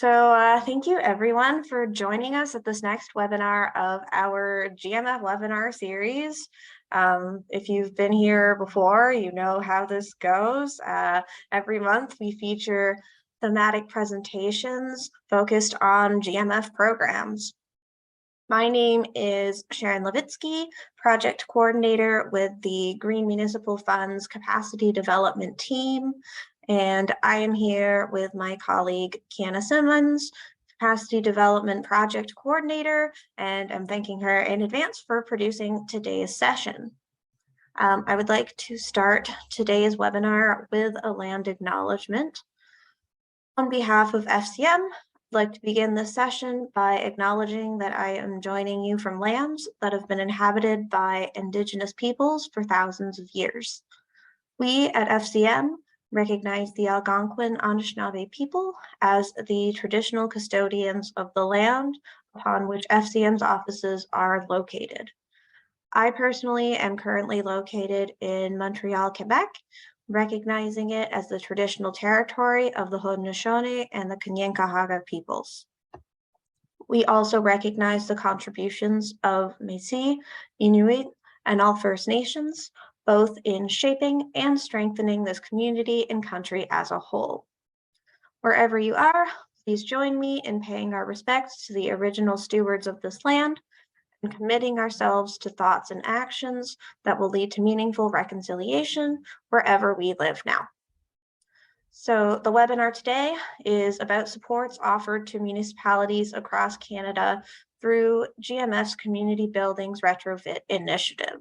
Thank you everyone for joining us at this next webinar of our GMF webinar series. If you've been here before, you know how this goes. Every month we feature thematic presentations focused on GMF programs. My name is Sharon Levitsky, Project Coordinator with the Green Municipal Fund's Capacity Development Team. And I am here with my colleague, Kiana Simmons, Capacity Development Project Coordinator, and I'm thanking her in advance for producing today's session. I would like to start today's webinar with a land acknowledgement. On behalf of FCM, I'd like to begin this session by acknowledging that I am joining you from lands that have been inhabited by Indigenous peoples for thousands of years. We at FCM recognize the Algonquin Anishinaabe people as the traditional custodians of the land upon which FCM's offices are located. I personally am currently located in Montreal, Quebec, recognizing it as the traditional territory of the Haudenosaunee and the Kanien'kehá:ka peoples. We also recognize the contributions of Métis, Inuit, and all First Nations, both in shaping and strengthening this community and country as a whole. Wherever you are, please join me in paying our respects to the original stewards of this land and committing ourselves to thoughts and actions that will lead to meaningful reconciliation wherever we live now. So the webinar today is about supports offered to municipalities across Canada through GMF's Community Buildings Retrofit initiative.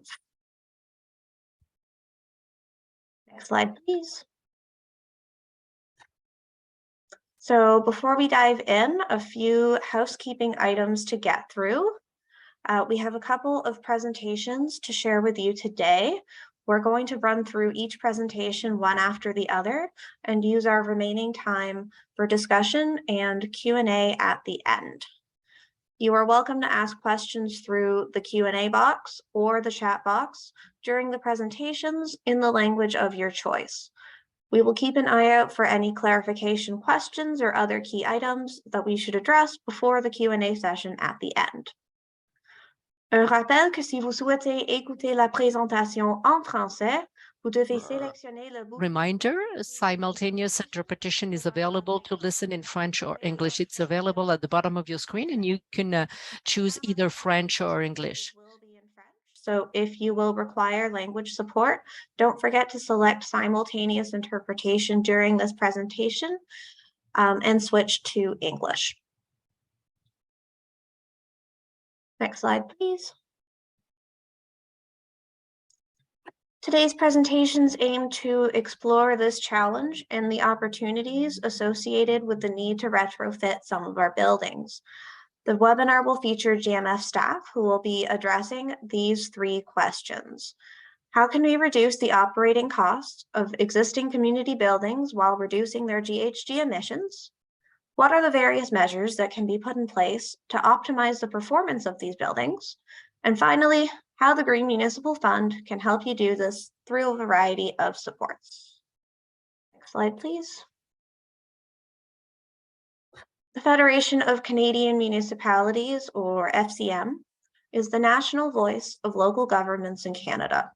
Next slide, please. So before we dive in, a few housekeeping items to get through. We have a couple of presentations to share with you today. We're going to run through each presentation one after the other and use our remaining time for discussion and Q&A at the end. You are welcome to ask questions through the Q&A box or the chat box during the presentations in the language of your choice. We will keep an eye out for any clarification questions or other key items that we should address before the Q&A session at the end. Un rappel que si vous souhaitez écouter la présentation en français, vous devez sélectionner le bouton. Reminder, simultaneous interpretation is available to listen in French or English. It's available at the bottom of your screen and you can choose either French or English. So if you will require language support, don't forget to select simultaneous interpretation during this presentation and switch to English. Next slide, please. Today's presentations aim to explore this challenge and the opportunities associated with the need to retrofit some of our buildings. The webinar will feature GMF staff who will be addressing these three questions. How can we reduce the operating costs of existing community buildings while reducing their GHG emissions? What are the various measures that can be put in place to optimize the performance of these buildings? And finally, how the Green Municipal Fund can help you do this through a variety of supports. Next slide, please. The Federation of Canadian Municipalities, or FCM, is the national voice of local governments in Canada.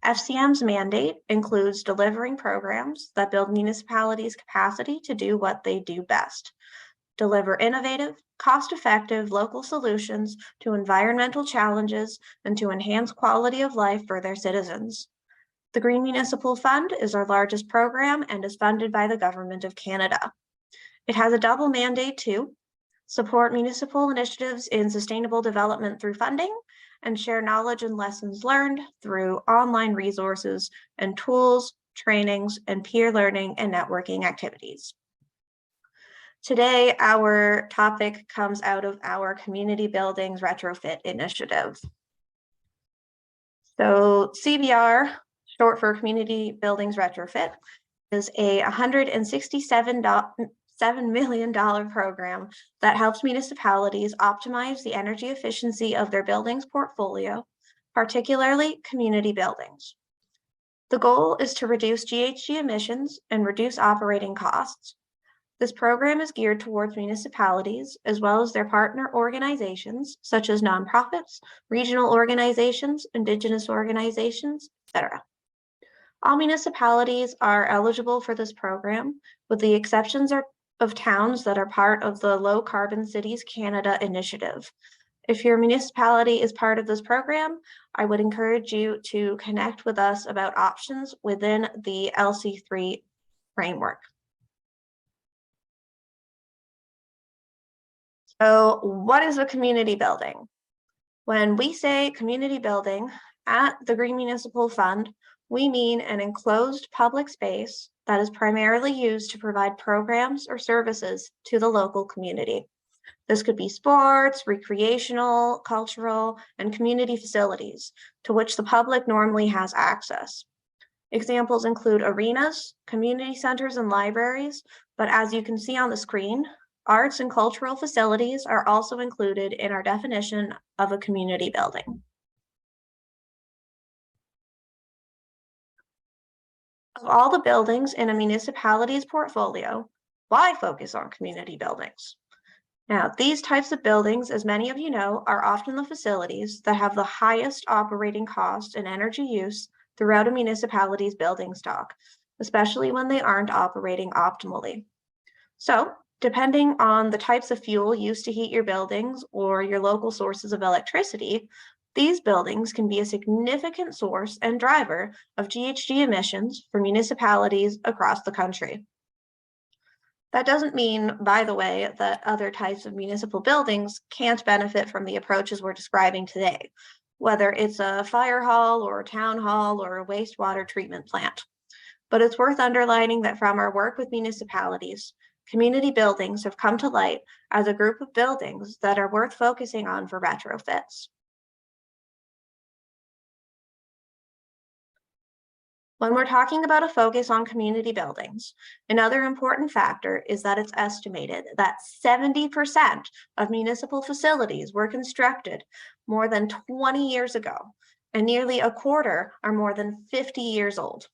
FCM's mandate includes delivering programs that build municipalities' capacity to do what they do best: deliver innovative, cost-effective local solutions to environmental challenges and to enhance quality of life for their citizens. The Green Municipal Fund is our largest program and is funded by the Government of Canada. It has a double mandate to support municipal initiatives in sustainable development through funding and share knowledge and lessons learned through online resources and tools, trainings, and peer learning and networking activities. Today, our topic comes out of our Community Buildings Retrofit initiative. So CBR, short for Community Buildings Retrofit, is a $167 million program that helps municipalities optimize the energy efficiency of their buildings portfolio, particularly community buildings. The goal is to reduce GHG emissions and reduce operating costs. This program is geared towards municipalities as well as their partner organizations, such as nonprofits, regional organizations, indigenous organizations, etc. All municipalities are eligible for this program, with the exceptions of towns that are part of the Low Carbon Cities Canada initiative. If your municipality is part of this program, I would encourage you to connect with us about options within the LC3 framework. So what is a community building? When we say community building at the Green Municipal Fund, we mean an enclosed public space that is primarily used to provide programs or services to the local community. This could be sports, recreational, cultural, and community facilities to which the public normally has access. Examples include arenas, community centers, and libraries, but as you can see on the screen, arts and cultural facilities are also included in our definition of a community building. Of all the buildings in a municipality's portfolio, why focus on community buildings? Now, these types of buildings, as many of you know, are often the facilities that have the highest operating cost and energy use throughout a municipality's building stock, especially when they aren't operating optimally. So, depending on the types of fuel used to heat your buildings or your local sources of electricity, these buildings can be a significant source and driver of GHG emissions for municipalities across the country. That doesn't mean, by the way, that other types of municipal buildings can't benefit from the approaches we're describing today, whether it's a fire hall or a town hall or a wastewater treatment plant. But it's worth underlining that from our work with municipalities, community buildings have come to light as a group of buildings that are worth focusing on for retrofits. When we're talking about a focus on community buildings, another important factor is that it's estimated that 70% of municipal facilities were constructed more than 20 years ago, and nearly a quarter are more than 50 years old.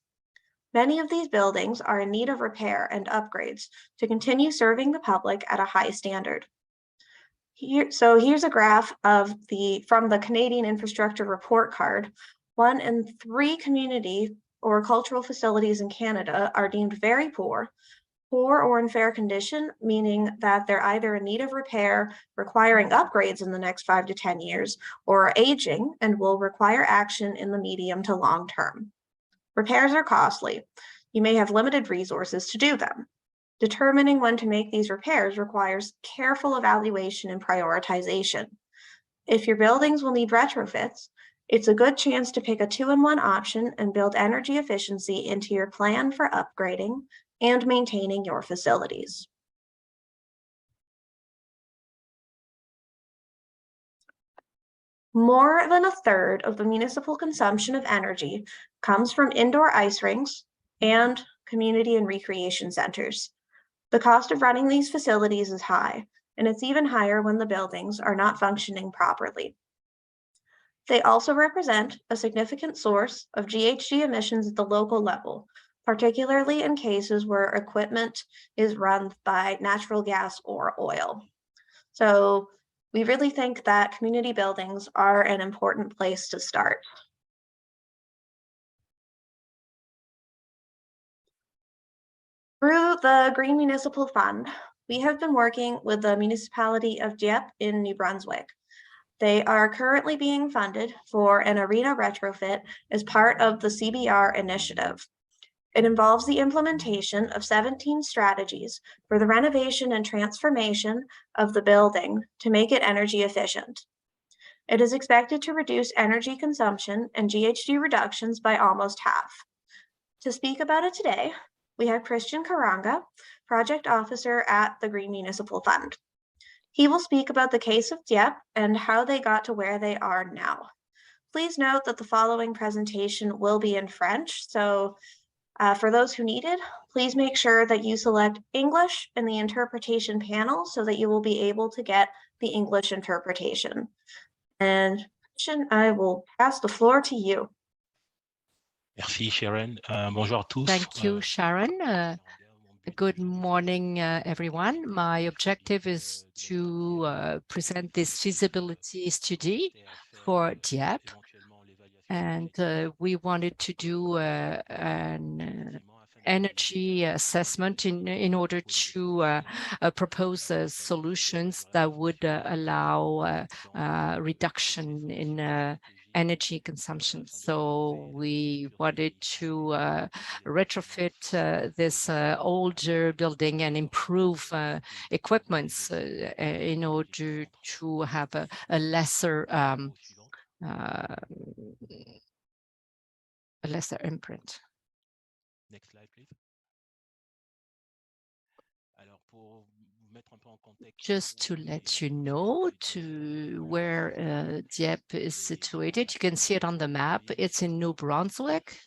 Many of these buildings are in need of repair and upgrades to continue serving the public at a high standard. Here's a graph of from the Canadian Infrastructure Report Card. 1 in 3 community or cultural facilities in Canada are deemed very poor or in fair condition, meaning that they're either in need of repair, requiring upgrades in the next 5 to 10 years, or are aging and will require action in the medium to long term. Repairs are costly. You may have limited resources to do them. Determining when to make these repairs requires careful evaluation and prioritization. If your buildings will need retrofits, it's a good chance to pick a 2-in-1 option and build energy efficiency into your plan for upgrading and maintaining your facilities. More than a third of the municipal consumption of energy comes from indoor ice rinks and community and recreation centers. The cost of running these facilities is high, and it's even higher when the buildings are not functioning properly. They also represent a significant source of GHG emissions at the local level, particularly in cases where equipment is run by natural gas or oil. So we really think that community buildings are an important place to start. Through the Green Municipal Fund, we have been working with the municipality of Dieppe in New Brunswick. They are currently being funded for an arena retrofit as part of the CBR initiative. It involves the implementation of 17 strategies for the renovation and transformation of the building to make it energy efficient. It is expected to reduce energy consumption and GHG reductions by almost half. To speak about it today, we have Christian Karanga, Project Officer at the Green Municipal Fund. He will speak about the case of Dieppe and how they got to where they are now. Please note that the following presentation will be in French, so for those who need it, please make sure that you select English in the interpretation panel so that you will be able to get the English interpretation. And Christian, I will pass the floor to you. Merci Sharon. Bonjour à tous. Thank you, Sharon. Good morning, everyone. My objective is to present this feasibility study for Dieppe, and we wanted to do an energy assessment in order to propose solutions that would allow reduction in energy consumption. So we wanted to retrofit this older building and improve equipments in order to have a lesser uh, a lesser imprint. Just to let you know to where Dieppe is situated, you can see it on the map. It's in New Brunswick.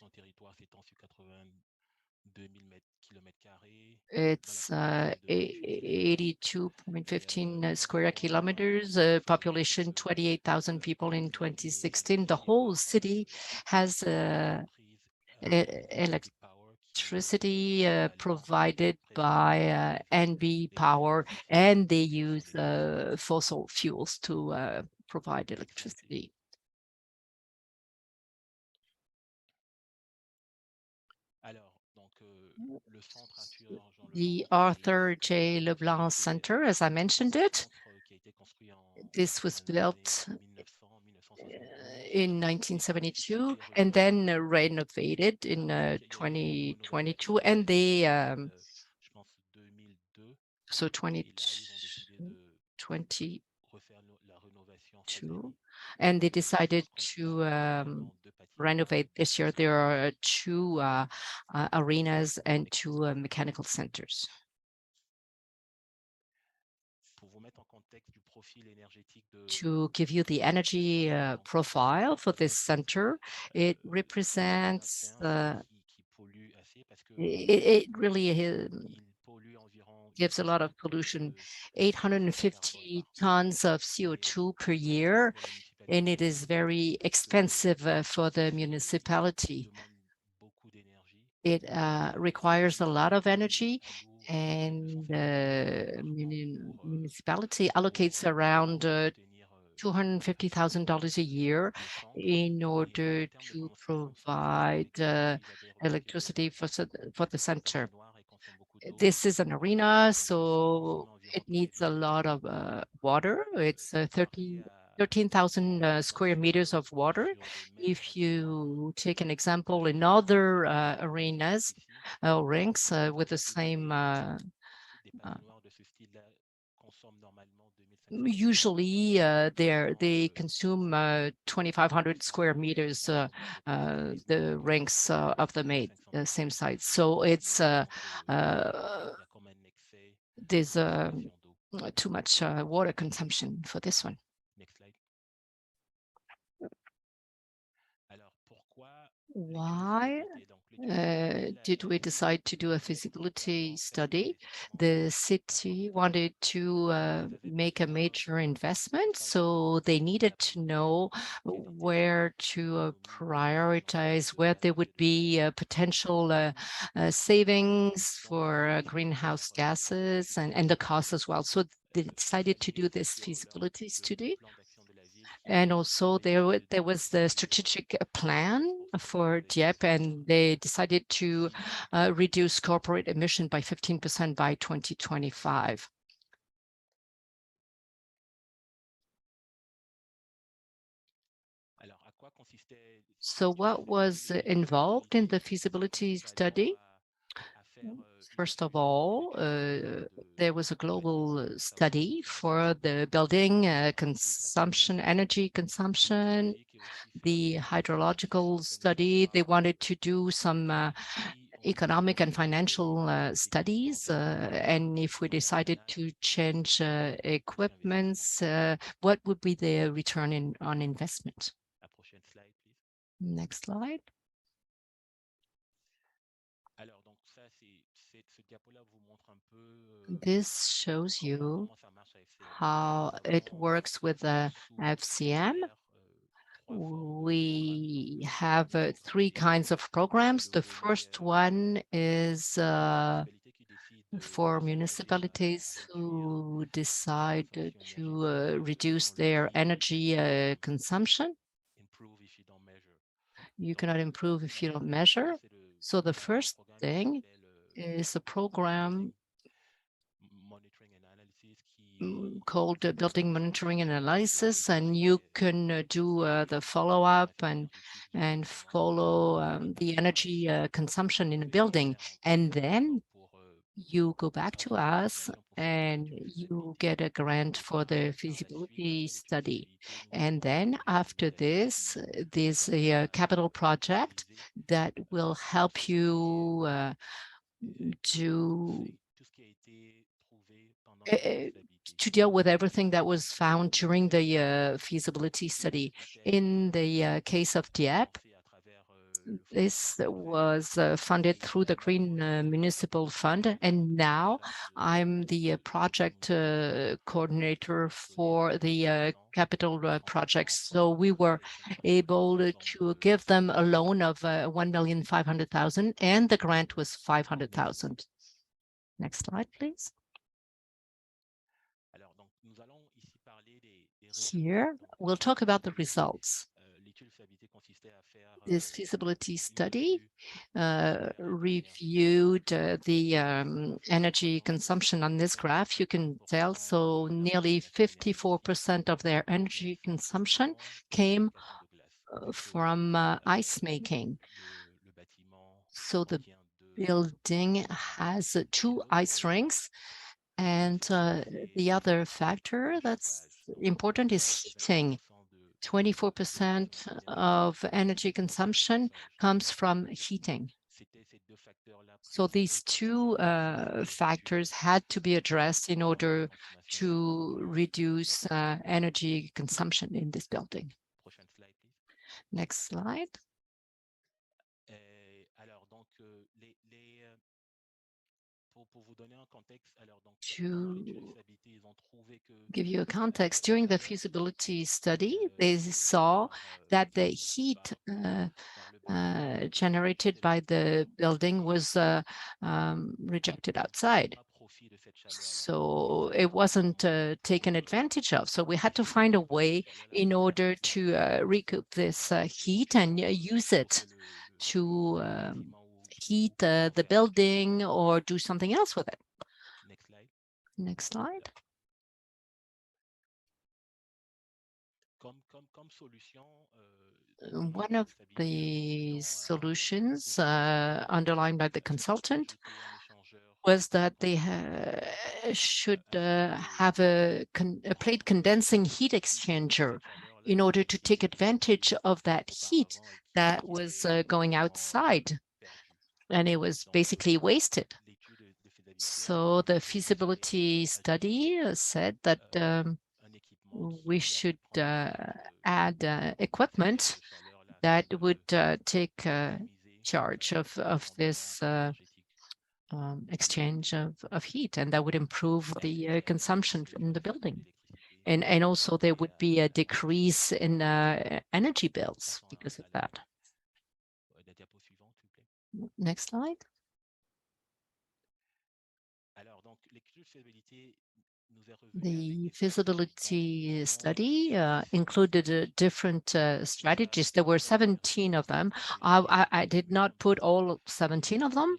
It's 82.15 square kilometers, population 28,000 people in 2016. The whole city has electricity provided by NB Power, and they use fossil fuels to provide electricity. The Arthur J. Leblanc Center, as I mentioned it, this was built in 1972 and then renovated in 2022, and they so 2022, and they decided to renovate this year. There are two arenas and two mechanical centers. To give you the energy profile for this center, it represents it really gives a lot of pollution, 850 tons of CO2 per year, and it is very expensive for the municipality. It requires a lot of energy, and the municipality allocates around $250,000 a year in order to provide electricity for the center. This is an arena, so it needs a lot of water. It's 13,000 square meters of water. If you take an example in other arenas, rinks with the same usually they consume 2,500 square meters, the rinks of the same site. So it's there's too much water consumption for this one. Why did we decide to do a feasibility study? The city wanted to make a major investment, so they needed to know where to prioritize, where there would be potential savings for greenhouse gases and the cost as well. So they decided to do this feasibility study. And also there was the strategic plan for Dieppe, and they decided to reduce corporate emission by 15% by 2025. So what was involved in the feasibility study? First of all, there was a global study for the building consumption, energy consumption, the hydrological study. They wanted to do some economic and financial studies, and if we decided to change equipments, what would be the return on investment? Next slide. This shows you how it works with the FCM. We have three kinds of programs. The first one is for municipalities who decide to reduce their energy consumption. You cannot improve if you don't measure. So the first thing is a program called Building Monitoring and Analysis, and you can do the follow-up and follow the energy consumption in a building. And then you go back to us and you get a grant for the feasibility study. And then after this, there's a capital project that will help you to to deal with everything that was found during the feasibility study. In the case of Dieppe, this was funded through the Green Municipal Fund, and now I'm the project coordinator for the capital projects. So we were able to give them a loan of 1,500,000, and the grant was 500,000. Next slide, please. Here, we'll talk about the results. This feasibility study reviewed the energy consumption on this graph. You can tell, so nearly 54% of their energy consumption came from ice making. So the building has 2 ice rinks, and the other factor that's important is heating. 24% of energy consumption comes from heating. So these 2 factors had to be addressed in order to reduce energy consumption in this building. Next slide. To give you a context, during the feasibility study, they saw that the heat generated by the building was rejected outside. So it wasn't taken advantage of. So we had to find a way in order to recoup this heat and use it to heat the building or do something else with it. Next slide. One of the solutions underlined by the consultant was that they should have a plate condensing heat exchanger in order to take advantage of that heat that was going outside, and it was basically wasted. So the feasibility study said that we should add equipment that would take charge of this exchange of heat, and that would improve the consumption in the building. And also there would be a decrease in energy bills because of that. Next slide. The feasibility study included different strategies. There were 17 of them. I did not put all 17 of them,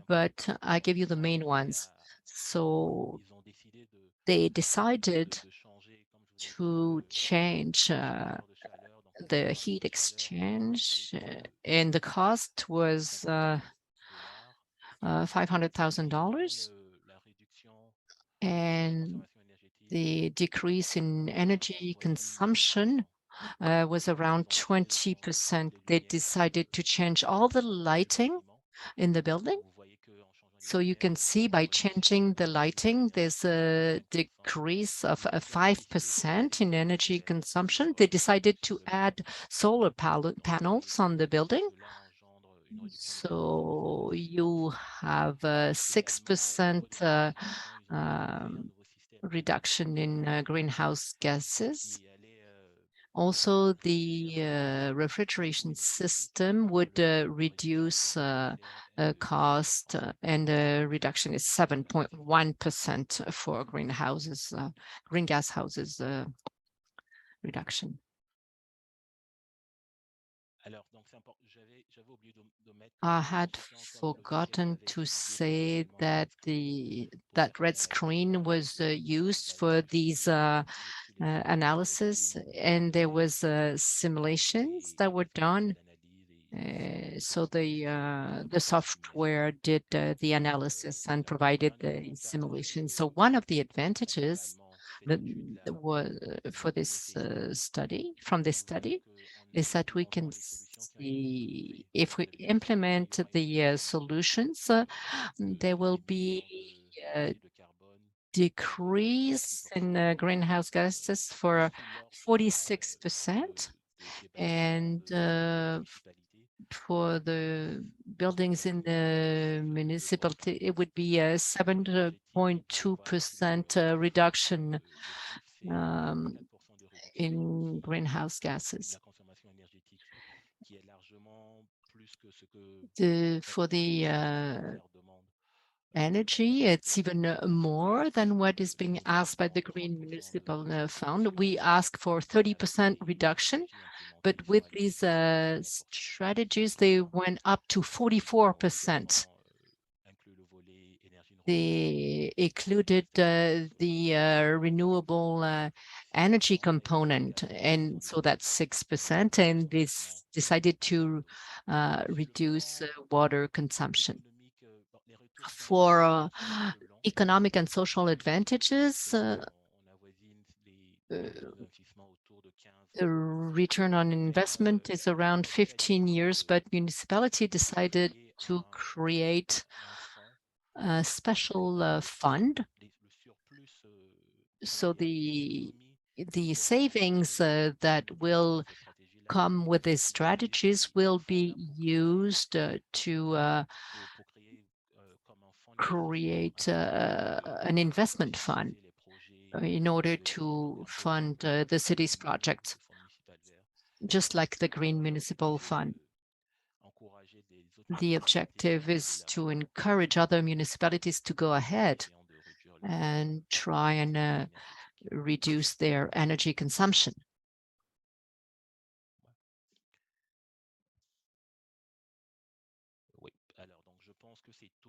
but I give you the main ones. So they decided to change the heat exchange, and the cost was $500,000. And the decrease in energy consumption was around 20%. They decided to change all the lighting in the building. So you can see by changing the lighting, there's a decrease of 5% in energy consumption. They decided to add solar panels on the building. So you have a 6% reduction in greenhouse gases. Also, the refrigeration system would reduce cost, and the reduction is 7.1% for green gas houses reduction. I had forgotten to say that that red screen was used for these analysis, and there was simulations that were done. So the software did the analysis and provided the simulation. So one of the advantages that was for this study, from this study, is that we can see if we implement the solutions, there will be a decrease in greenhouse gases for 46%, and for the buildings in the municipality, it would be a 7.2% reduction in greenhouse gases. For the energy, it's even more than what is being asked by the Green Municipal Fund. We ask for 30% reduction, but with these strategies, they went up to 44%. They included the renewable energy component, and so that's 6%, and this decided to reduce water consumption. For economic and social advantages, the return on investment is around 15 years, but municipality decided to create a special fund. So the savings that will come with these strategies will be used to create an investment fund in order to fund the city's projects, just like the Green Municipal Fund. The objective is to encourage other municipalities to go ahead and try and reduce their energy consumption.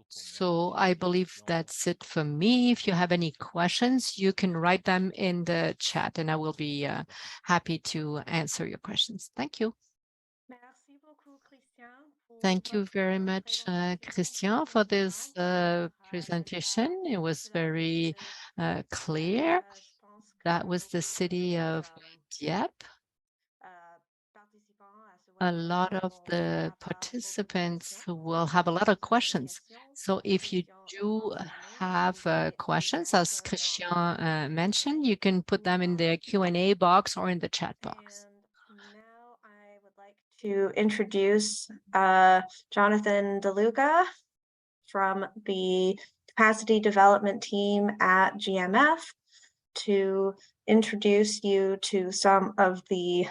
So I believe that's it for me. If you have any questions, you can write them in the chat, and I will be happy to answer your questions. Thank you. Thank you very much, Christian, for this presentation. It was very clear. That was the city of Dieppe. A lot of the participants will have a lot of questions. So if you do have questions, as Christian mentioned, you can put them in the Q&A box or in the chat box. And now I would like to introduce Jonathan DeLuca from the Capacity Development Team at GMF to introduce you to some of the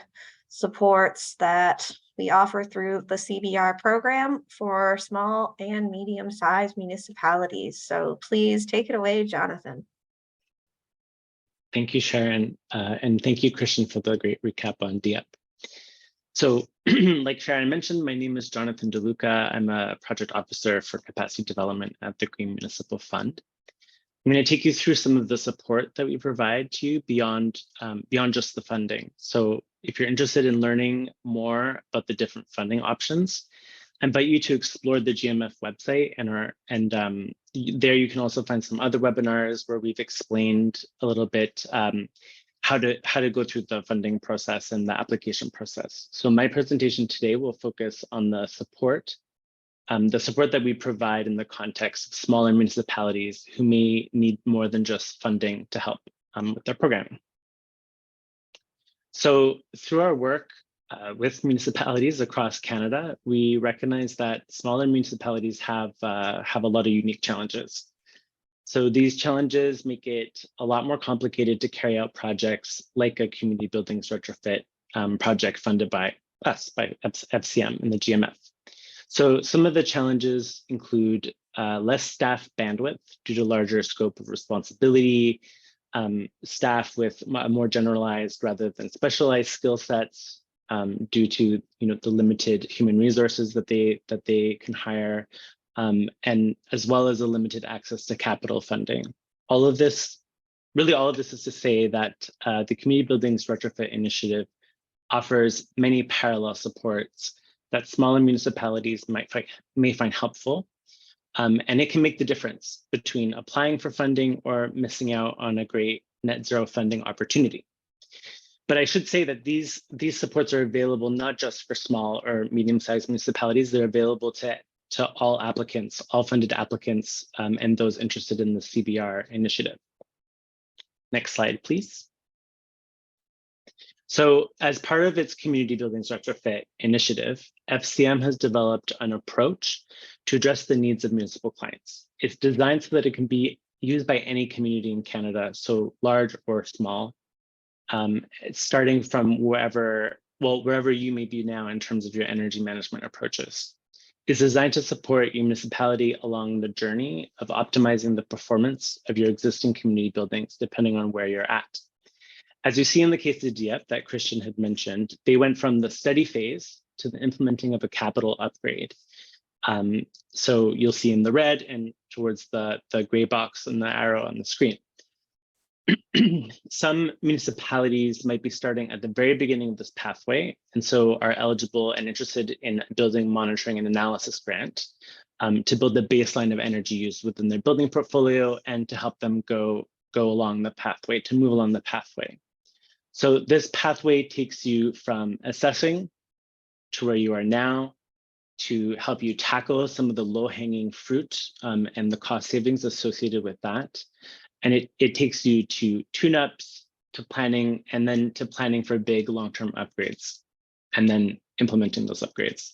supports that we offer through the CBR program for small and medium-sized municipalities. So please take it away, Jonathan. Thank you, Sharon, and thank you, Christian, for the great recap on Dieppe. So like Sharon mentioned, my name is Jonathan DeLuca. I'm a project officer for capacity development at the Green Municipal Fund. I'm going to take you through some of the support that we provide to you beyond just the funding. So if you're interested in learning more about the different funding options, I invite you to explore the GMF website, and there you can also find some other webinars where we've explained a little bit how to go through the funding process and the application process. So my presentation today will focus on the support that we provide in the context of smaller municipalities who may need more than just funding to help with their programming. So through our work with municipalities across Canada, we recognize that smaller municipalities have a lot of unique challenges. So these challenges make it a lot more complicated to carry out projects like a community buildings retrofit project funded by us, by FCM and the GMF. So some of the challenges include less staff bandwidth due to larger scope of responsibility, staff with more generalized rather than specialized skill sets due to the limited human resources that they can hire, and as well as a limited access to capital funding. All of this is to say that the Community Buildings Retrofit initiative offers many parallel supports that smaller municipalities may find helpful. And it can make the difference between applying for funding or missing out on a great net zero funding opportunity. But I should say that these supports are available not just for small or medium-sized municipalities, they're available to all applicants, all funded applicants, and those interested in the CBR initiative. Next slide, please. So as part of its Community Buildings Retrofit initiative, FCM has developed an approach to address the needs of municipal clients. It's designed so that it can be used by any community in Canada, so large or small, starting from wherever you may be now in terms of your energy management approaches. It's designed to support your municipality along the journey of optimizing the performance of your existing community buildings, depending on where you're at. As you see in the case of DIEP that Christian had mentioned, they went from the study phase to the implementing of a capital upgrade. So you'll see in the red and towards the gray box and the arrow on the screen. Some municipalities might be starting at the very beginning of this pathway, and so are eligible and interested in a building monitoring and analysis grant to build the baseline of energy use within their building portfolio and to help them go along the pathway, to move along the pathway. So this pathway takes you from assessing to where you are now to help you tackle some of the low-hanging fruit and the cost savings associated with that. And it takes you to tune-ups, to planning, and then to planning for big long-term upgrades, and then implementing those upgrades.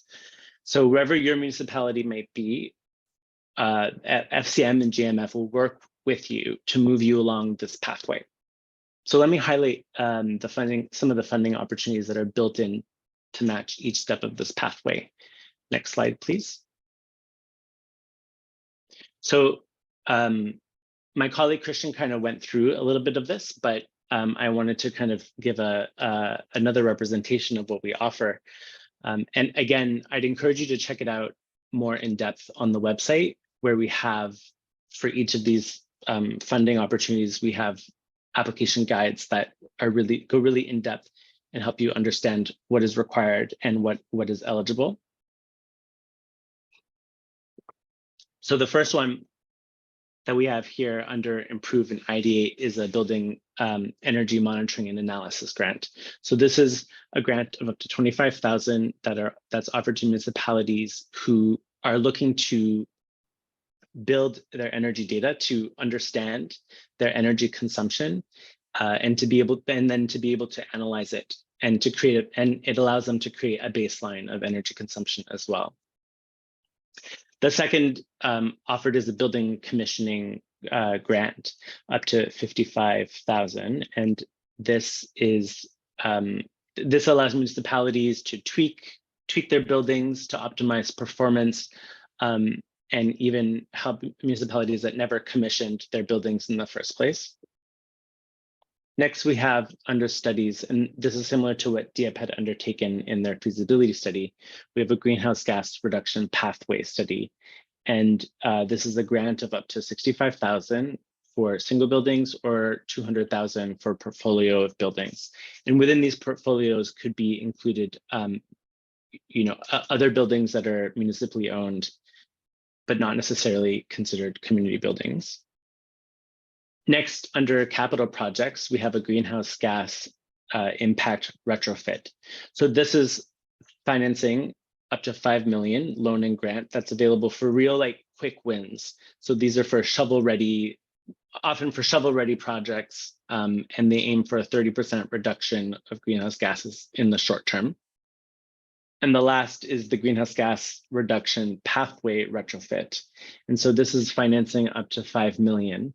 So wherever your municipality might be, FCM and GMF will work with you to move you along this pathway. So let me highlight some of the funding opportunities that are built in to match each step of this pathway. Next slide, please. So my colleague Christian kind of went through a little bit of this, but I wanted to kind of give another representation of what we offer. And again, I'd encourage you to check it out more in depth on the website, where we have, for each of these funding opportunities, we have application guides that are go really in depth and help you understand what is required and what is eligible. So the first one that we have here under Improve and Ideate is a building energy monitoring and analysis grant. So this is a grant of up to $25,000 that's offered to municipalities who are looking to build their energy data to understand their energy consumption and then to be able to analyze it and to create and it allows them to create a baseline of energy consumption as well. The second offered is a building commissioning grant up to $55,000, and this allows municipalities to tweak their buildings to optimize performance, and even help municipalities that never commissioned their buildings in the first place. Next, we have under studies, and this is similar to what DIEP had undertaken in their feasibility study. We have a greenhouse gas reduction pathway study, and this is a grant of up to $65,000 for single buildings or $200,000 for a portfolio of buildings. And within these portfolios could be included, other buildings that are municipally owned, but not necessarily considered community buildings. Next, under capital projects, we have a greenhouse gas impact retrofit. So this is financing up to $5 million loan and grant that's available for real quick wins. So these are for often for shovel-ready projects, and they aim for a 30% reduction of greenhouse gases in the short term. And the last is the greenhouse gas reduction pathway retrofit. And so this is financing up to $5 million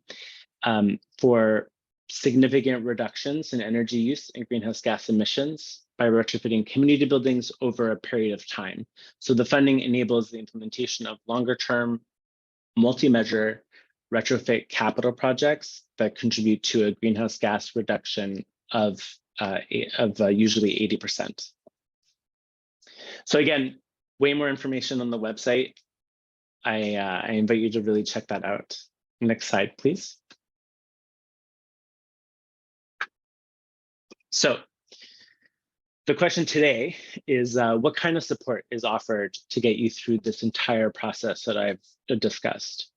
for significant reductions in energy use and greenhouse gas emissions by retrofitting community buildings over a period of time. So the funding enables the implementation of longer-term, multi-measure retrofit capital projects that contribute to a greenhouse gas reduction of usually 80%. So again, way more information on the website. I invite you to really check that out. Next slide, please. So the question today is what kind of support is offered to get you through this entire process that I've discussed?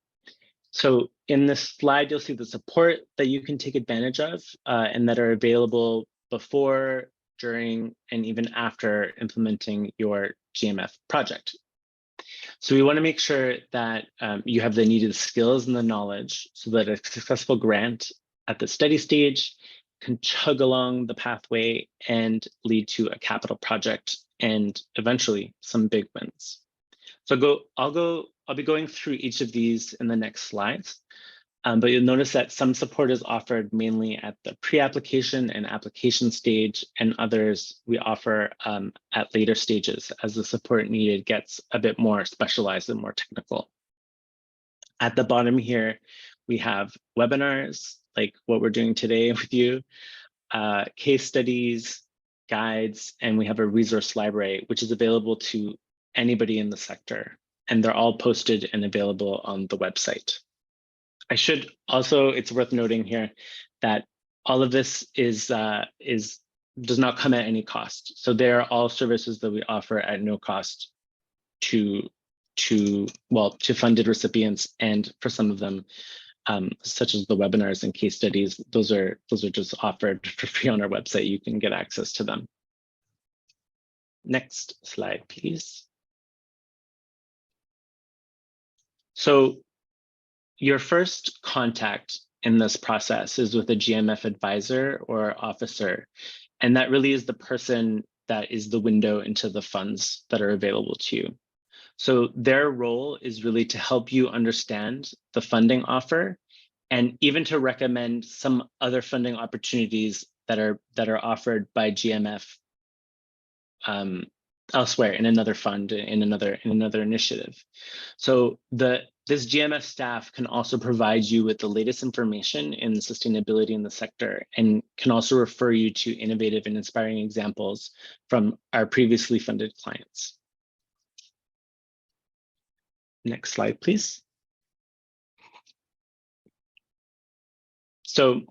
So in this slide, you'll see the support that you can take advantage of and that are available before, during, and even after implementing your GMF project. So we want to make sure that you have the needed skills and the knowledge so that a successful grant at the study stage can chug along the pathway and lead to a capital project and eventually some big wins. So I'll be going through each of these in the next slides, but you'll notice that some support is offered mainly at the pre-application and application stage, and others we offer at later stages as the support needed gets a bit more specialized and more technical. At the bottom here, we have webinars, like what we're doing today with you, case studies, guides, and we have a resource library, which is available to anybody in the sector. And they're all posted and available on the website. I should also, it's worth noting here that all of this does not come at any cost. So they're all services that we offer at no cost to funded recipients, and for some of them, such as the webinars and case studies, those are just offered for free on our website. You can get access to them. Next slide, please. So your first contact in this process is with a GMF advisor or officer, and that really is the person that is the window into the funds that are available to you. So their role is really to help you understand the funding offer and even to recommend some other funding opportunities that are offered by GMF elsewhere in another fund, in another initiative. So this GMF staff can also provide you with the latest information in sustainability in the sector and can also refer you to innovative and inspiring examples from our previously funded clients. Next slide, please. So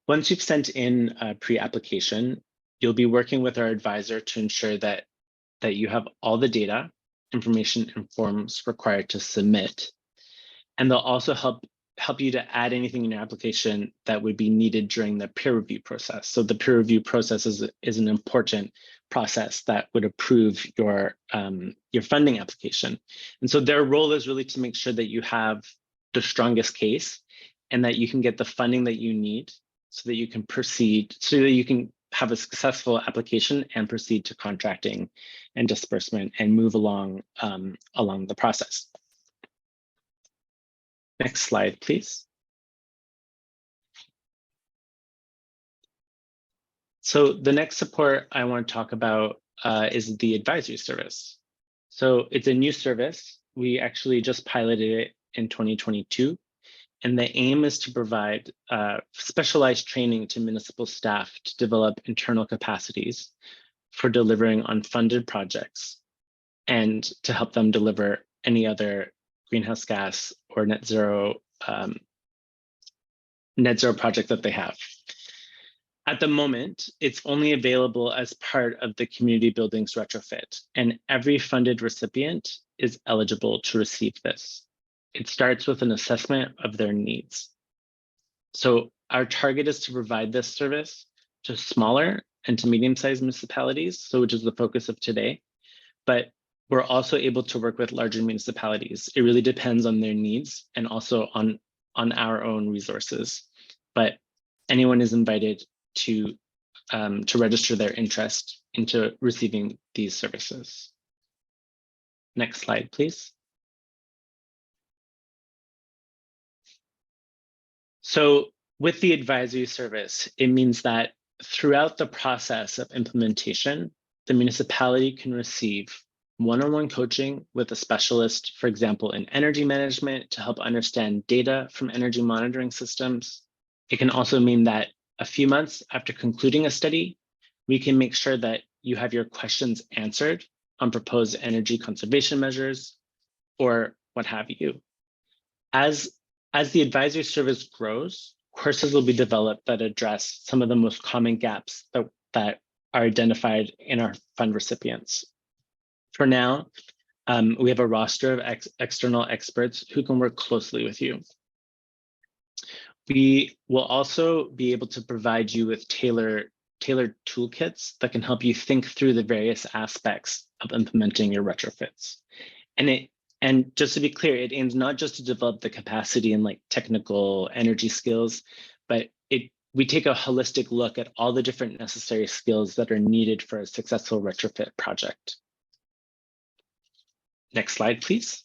once you've sent in a pre-application, you'll be working with our advisor to ensure that you have all the data, information, and forms required to submit. And they'll also help you to add anything in your application that would be needed during the peer review process. So the peer review process is an important process that would approve your funding application. And so their role is really to make sure that you have the strongest case and that you can get the funding that you need so that you can proceed, so that you can have a successful application and proceed to contracting and disbursement and move along the process. Next slide, please. So the next support I want to talk about is the advisory service. So it's a new service. We actually just piloted it in 2022. And the aim is to provide specialized training to municipal staff to develop internal capacities for delivering on funded projects and to help them deliver any other greenhouse gas or net zero project that they have. At the moment, it's only available as part of the Community Buildings Retrofit, and every funded recipient is eligible to receive this. It starts with an assessment of their needs. So our target is to provide this service to smaller and to medium-sized municipalities, so which is the focus of today. But we're also able to work with larger municipalities. It really depends on their needs and also on our own resources. But anyone is invited to register their interest into receiving these services. Next slide, please. So with the advisory service, it means that throughout the process of implementation, the municipality can receive one-on-one coaching with a specialist, for example, in energy management to help understand data from energy monitoring systems. It can also mean that a few months after concluding a study, we can make sure that you have your questions answered on proposed energy conservation measures or what have you. As the advisory service grows, courses will be developed that address some of the most common gaps that are identified in our fund recipients. For now, we have a roster of external experts who can work closely with you. We will also be able to provide you with tailored toolkits that can help you think through the various aspects of implementing your retrofits. And just to be clear, it aims not just to develop the capacity and like technical energy skills, but we take a holistic look at all the different necessary skills that are needed for a successful retrofit project. Next slide, please.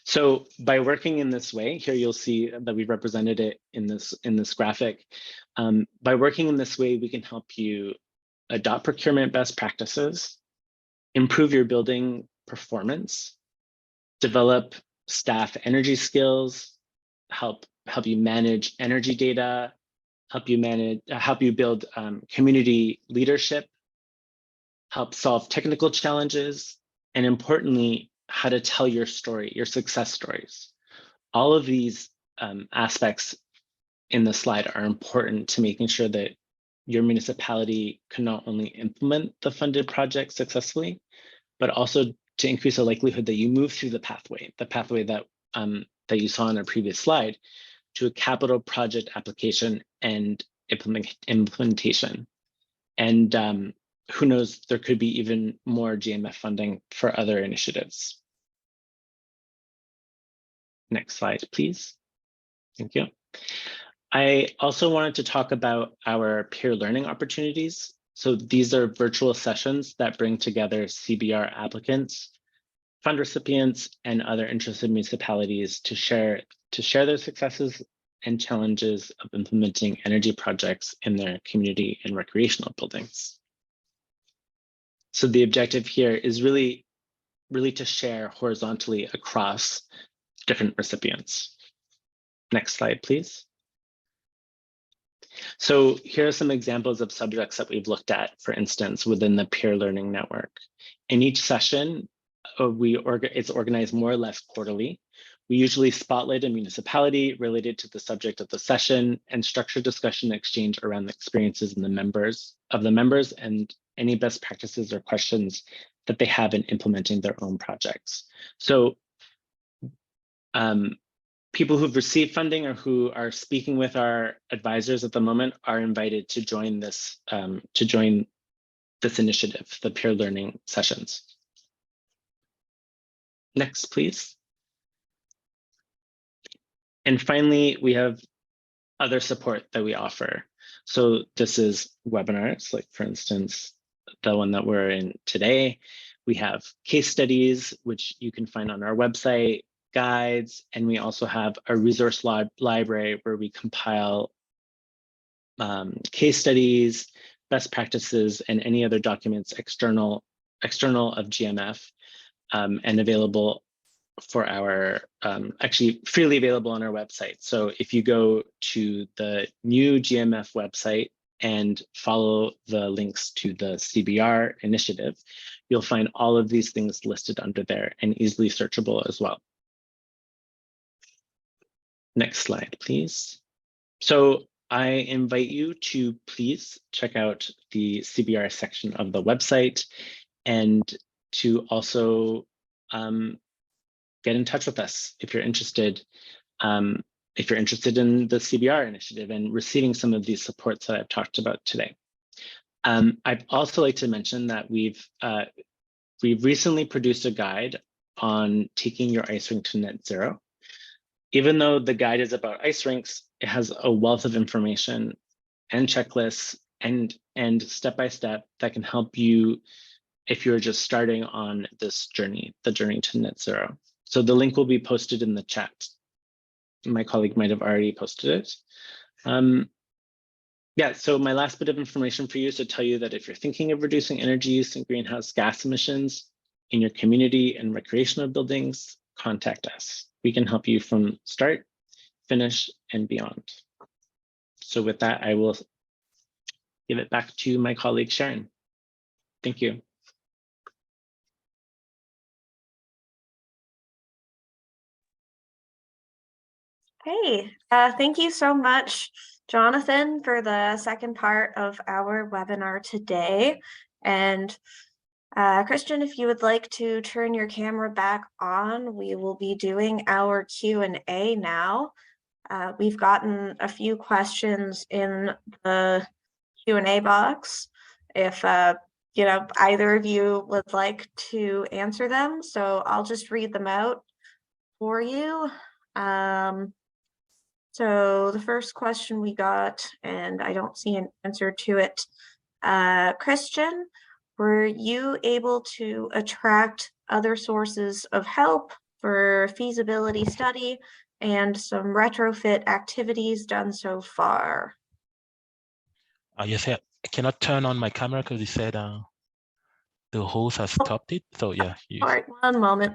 So by working in this way, here you'll see that we've represented it in this graphic. By working in this way, we can help you adopt procurement best practices, improve your building performance, develop staff energy skills, help you manage energy data, help you build community leadership, help solve technical challenges, and importantly, how to tell your story, your success stories. All of these aspects in the slide are important to making sure that your municipality can not only implement the funded project successfully, but also to increase the likelihood that you move through the pathway that you saw on a previous slide, to a capital project application and implementation. And who knows, there could be even more GMF funding for other initiatives. Next slide, please. Thank you. I also wanted to talk about our peer learning opportunities. So these are virtual sessions that bring together CBR applicants, fund recipients, and other interested municipalities to share their successes and challenges of implementing energy projects in their community and recreational buildings. So the objective here is really to share horizontally across different recipients. Next slide, please. So here are some examples of subjects that we've looked at, for instance, within the peer learning network. In each session, it's organized more or less quarterly. We usually spotlight a municipality related to the subject of the session and structure discussion exchange around the experiences and the members and any best practices or questions that they have in implementing their own projects. So people who've received funding or who are speaking with our advisors at the moment are invited to join this initiative, the peer learning sessions. Next, please. And finally, we have other support that we offer. So this is webinars, like for instance, the one that we're in today. We have case studies, which you can find on our website, guides, and we also have a resource library where we compile case studies, best practices, and any other documents external of GMF, and available for our actually freely available on our website. So if you go to the new GMF website and follow the links to the CBR initiative, you'll find all of these things listed under there and easily searchable as well. Next slide, please. So I invite you to please check out the CBR section of the website and to also get in touch with us if you're interested. If you're interested in the CBR initiative and receiving some of these supports that I've talked about today. I'd also like to mention that we've recently produced a guide on taking your ice rink to net zero. Even though the guide is about ice rinks, it has a wealth of information and checklists and step-by-step that can help you if you're just starting on this journey, the journey to net zero. So the link will be posted in the chat. My colleague might have already posted it. Yeah, so my last bit of information for you is to tell you that if you're thinking of reducing energy use and greenhouse gas emissions in your community and recreational buildings, contact us. We can help you from start, finish, and beyond. So with that, I will give it back to my colleague, Sharon. Thank you. Hey, thank you so much, Jonathan, for the second part of our webinar today. And Christian, if you would like to turn your camera back on, we will be doing our Q&A now. We've gotten a few questions in the Q&A box. If you know, either of you would like to answer them, so I'll just read them out for you. So the first question we got, and I don't see an answer to it, Christian, were you able to attract other sources of help for feasibility study and some retrofit activities done so far? Yes, I cannot turn on my camera because he said the host has stopped it. So yeah. All right, one moment.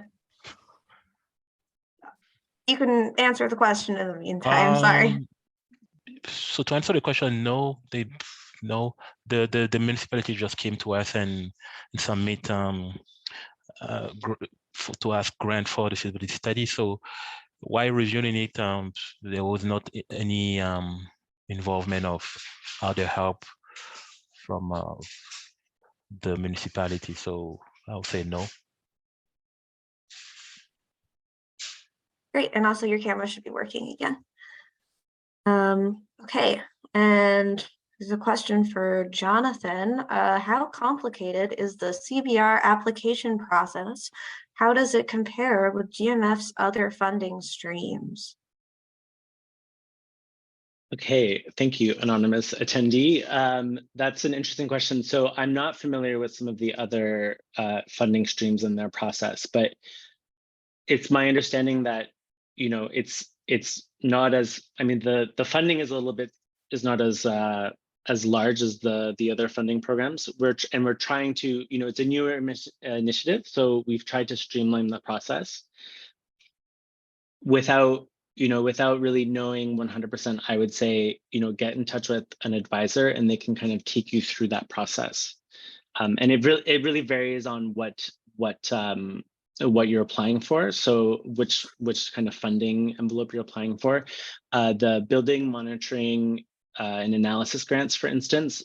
You can answer the question in the meantime, sorry. So to answer the question, no, the municipality just came to us and submit to ask grant for the feasibility study. So while reviewing it, there was not any involvement of other help from the municipality. So I would say no. Great, and also your camera should be working again. Okay, and there's a question for Jonathan. How complicated is the CBR application process? How does it compare with GMF's other funding streams? Okay, thank you, anonymous attendee. That's an interesting question. So I'm not familiar with some of the other funding streams in their process, but it's my understanding that, you know, it's not as, I mean, the funding is a little bit, is not as large as the other funding programs. We're trying to, you know, it's a newer initiative, so we've tried to streamline the process without really knowing 100%. I would say, you know, get in touch with an advisor and they can kind of take you through that process. And it really varies on what you're applying for. So which kind of funding envelope you're applying for. The building monitoring and analysis grants, for instance,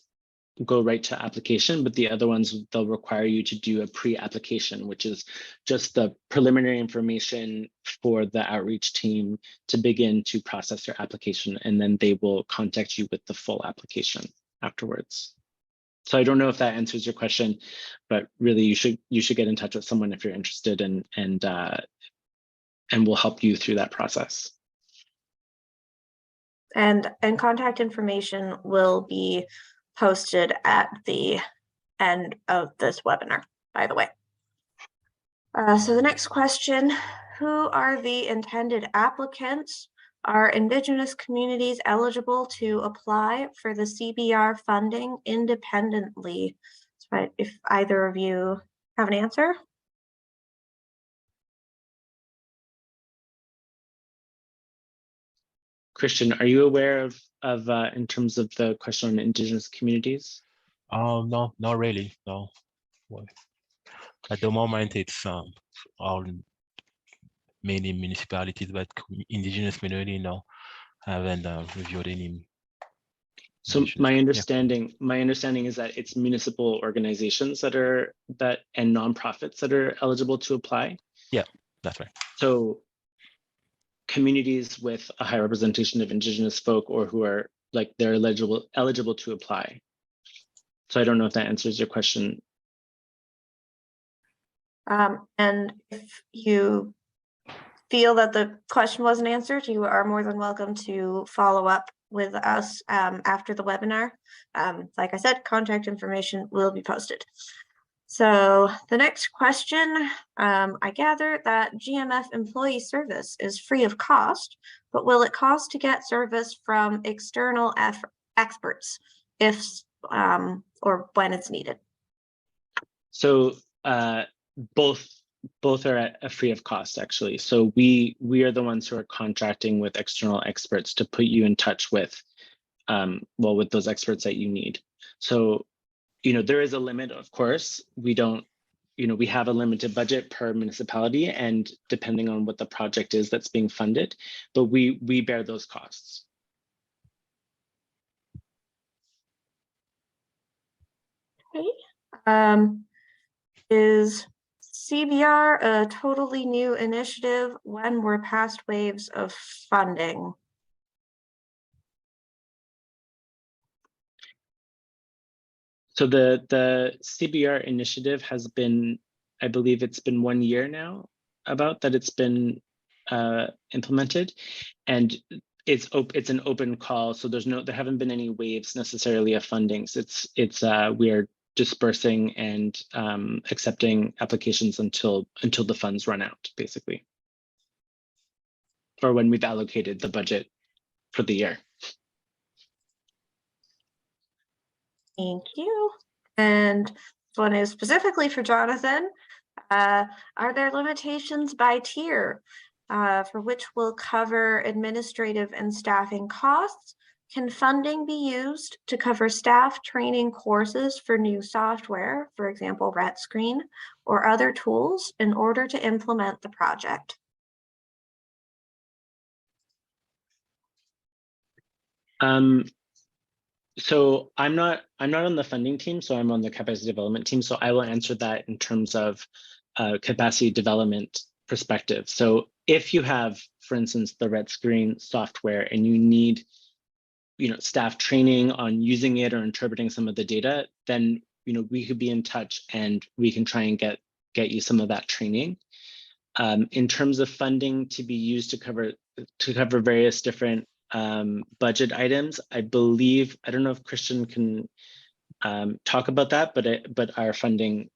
go right to application, but the other ones, they'll require you to do a pre-application, which is just the preliminary information for the outreach team to begin to process your application, and then they will contact you with the full application afterwards. So I don't know if that answers your question, but really you should get in touch with someone if you're interested, and we'll help you through that process. And contact information will be posted at the end of this webinar, by the way. So the next question, who are the intended applicants? Are Indigenous communities eligible to apply for the CBR funding independently? So if either of you have an answer. Christian, are you aware of in terms of the question on Indigenous communities? No, not really. No. Well, at the moment, it's all many municipalities, but Indigenous community, no, I haven't reviewed any. So my understanding is that it's municipal organizations and nonprofits that are eligible to apply. Yeah, that's right. So communities with a high representation of Indigenous folk, or who are like, they're eligible to apply. So I don't know if that answers your question. And if you feel that the question wasn't answered, you are more than welcome to follow up with us after the webinar. Like I said, contact information will be posted. So the next question, I gather that GMF employee service is free of cost, but will it cost to get service from external experts if or when it's needed? So both are at a free of cost, actually. So we are the ones who are contracting with external experts to put you in touch with with those experts that you need. So there is a limit, of course. We don't, we have a limited budget per municipality, and depending on what the project is that's being funded, but we bear those costs. Okay. Is CBR a totally new initiative? When were past waves of funding? So the CBR initiative has been, I believe it's been 1 year now about that it's been implemented, and it's an open call. So there haven't been any waves necessarily of fundings. We are dispersing and accepting applications until the funds run out, basically, or when we've allocated the budget for the year. Thank you. And this one is specifically for Jonathan. Are there limitations by tier for which will cover administrative and staffing costs? Can funding be used to cover staff training courses for new software, for example, RetScreen, or other tools in order to implement the project? So I'm not on the funding team, so I'm on the capacity development team. So I will answer that in terms of capacity development perspective. So if you have, for instance, the RetScreen software and you need, staff training on using it or interpreting some of the data, then we could be in touch and we can try and get you some of that training. In terms of funding to be used to cover various different budget items, I believe, I don't know if Christian can talk about that, but our funding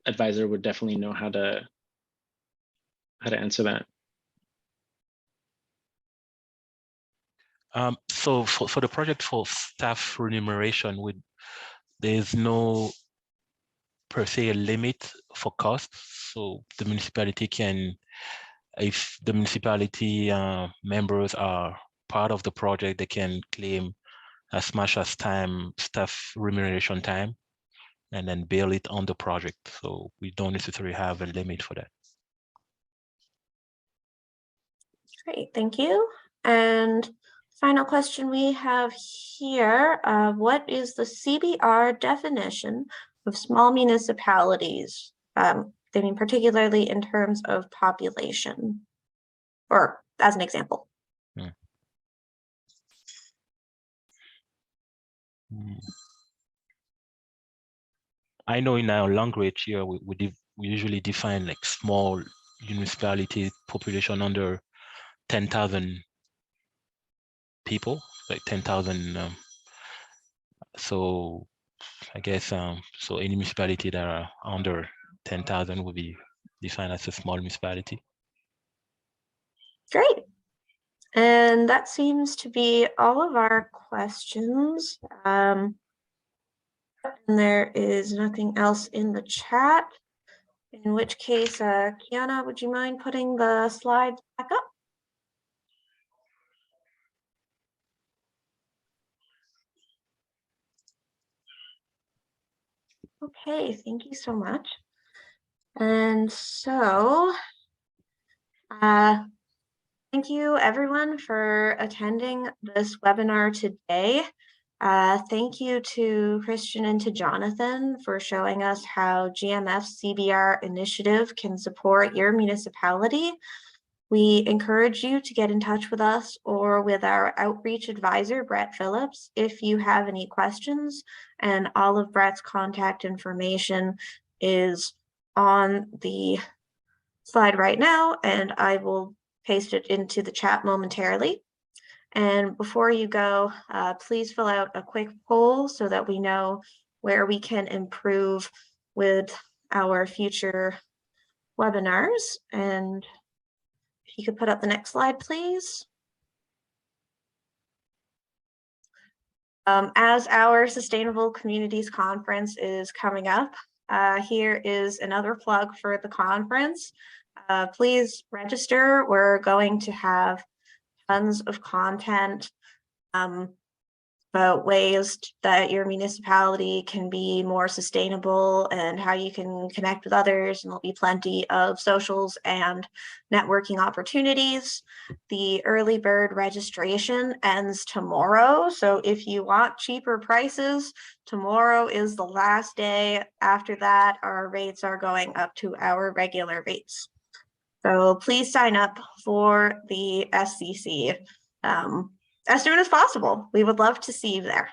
advisor would definitely know how to answer that. So for the project for staff remuneration, there's no per se a limit for costs. So the municipality can, if the municipality members are part of the project, they can claim as much as staff remuneration time, and then bill it on the project. So we don't necessarily have a limit for that. Great, thank you. And final question we have here, what is the CBR definition of small municipalities? They mean particularly in terms of population, or as an example. I know in our language here, we usually define like small municipality population under 10,000 people, like 10,000. So I guess so any municipality that are under 10,000 will be defined as a small municipality. Great. And that seems to be all of our questions. And there is nothing else in the chat, in which case, Kiana, would you mind putting the slides back up? Okay, thank you so much. And so, thank you everyone for attending this webinar today. Thank you to Christian and to Jonathan for showing us how GMF's CBR initiative can support your municipality. We encourage you to get in touch with us or with our outreach advisor, Brett Phillips, if you have any questions, and all of Brett's contact information is on the slide right now, and I will paste it into the chat momentarily. And before you go, please fill out a quick poll so that we know where we can improve with our future webinars. And if you could put up the next slide, please. As our Sustainable Communities Conference is coming up, here is another plug for the conference. Please register. We're going to have tons of content about ways that your municipality can be more sustainable and how you can connect with others, and there'll be plenty of socials and networking opportunities. The early bird registration ends tomorrow, so if you want cheaper prices, tomorrow is the last day. After that, our rates are going up to our regular rates. So please sign up for the SCC as soon as possible. We would love to see you there.